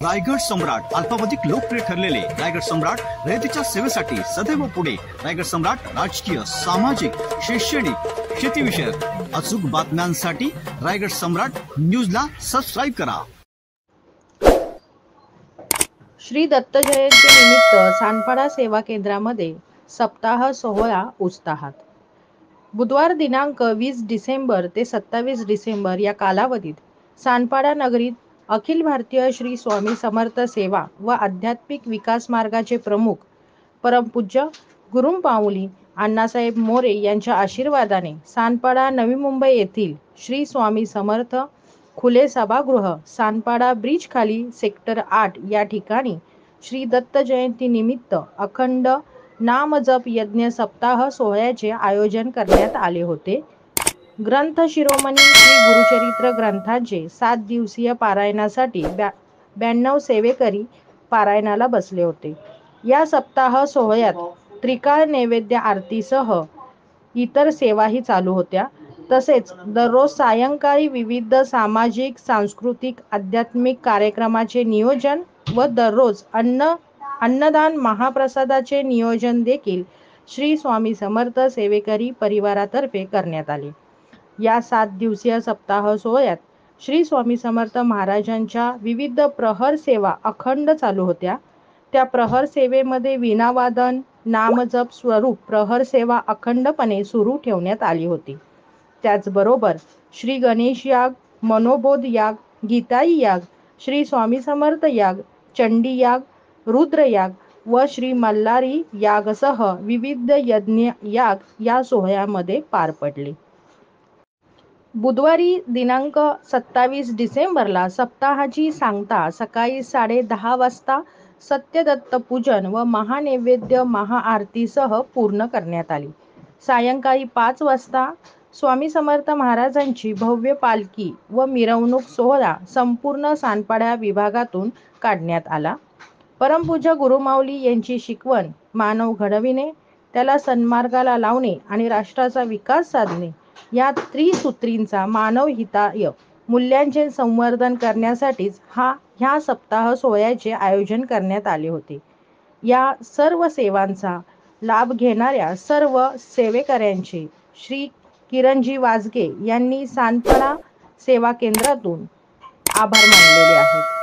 रायगड सम्राट अल्पावधीत लोकप्रिय ठरलेले रायगड सम्राट रयतेच्या सेवेसाठी सदैव पुढे। रायगड सम्राट राजकीय, सामाजिक, शैक्षणिक, शेतीविषयक अचूक बातम्यांसाठी रायगड सम्राट न्यूजला सबस्क्राईब करा। श्री दत्त जयंती निमित्त सानपाडा सेवा केंद्रामध्ये सप्ताह सोहळा उत्साहात। बुधवार दिनांक 20 डिसेंबर ते 27 डिसेंबर या कालावधीत सानपाडा नगरीत अखिल भारतीय श्री स्वामी समर्थ सेवा व आध्यात्मिक विकास मार्गाचे प्रमुख परमपूज्य गुरुमाऊली अण्णासाहेब मोरे यांच्या आशीर्वादाने सानपाडा नवी मुंबई येथील श्री स्वामी समर्थ खुले सभागृह सानपाडा ब्रिज खाली सेक्टर 8 या ठिकाणी श्री दत्त जयंती निमित्त अखंड नामजप यज्ञ सप्ताह सोहळ्याचे आयोजन करण्यात आले होते। ग्रंथ शिरोमणी श्री गुरुचरित्र ग्रंथांचे 7 दिवसीय पारायणासाठी 92 सेवेकरी पारायणाला बसले होते। या सप्ताह सोहळ्यात त्रिकाळ नैवेद्य आरतीसह इतर सेवाही चालू होत्या। तसेच दररोज सायंकाळी विविध सामाजिक, सांस्कृतिक, आध्यात्मिक कार्यक्रमाचे नियोजन व दररोज अन्नदान महाप्रसादाचे नियोजन देखील श्री स्वामी समर्थ सेवेकरी परिवारातर्फे करण्यात आले। या 7 दिवसीय सप्ताह सोहळ्यात श्री स्वामी समर्थ महाराजांच्या विविध प्रहर सेवा अखंड चालू होत्या। त्या प्रहर सेवेमध्ये वीणावादन, नामजप स्वरूप प्रहर सेवा अखंडपणे सुरू ठेवण्यात आली होती। त्याचबरोबर श्री गणेश याग, मनोबोध याग, गीताई याग, श्री स्वामी समर्थ याग, चंडी याग, रुद्र याग व श्री मल्हारी यागसह विविध यज्ञ याग या सोहळ्यामध्ये पार पडले। बुधवारी दिनांक 27 डिसेंबरला सप्ताहाची सांगता सकाळी 10:30 वाजता सत्यदत्त पूजन व महानैवेद्य महाआरतीसह पूर्ण करण्यात आली। सायंकाळी 5 वाजता स्वामी समर्थ महाराजांची भव्य पालखी व मिरवणूक सोहळा संपूर्ण सानपाडा विभागातून काढण्यात आला। परमपूज्य गुरुमाऊली यांची शिकवण मानव घडविणे, त्याला सन्मार्गाला लावणे आणि राष्ट्राचा विकास साधणे या त्रिसूत्रींचा मानवहिताय मूल्यांचे संवर्धन करण्यासाठीच ह्या सप्ताह सोहळ्याचे आयोजन करण्यात आले होते। या सर्व सेवांचा लाभ घेणाऱ्या सर्व सेवेकऱ्यांचे श्री किरणजी वाजगे यांनी सानपाडा सेवा केंद्रातून आभार मानलेले आहेत।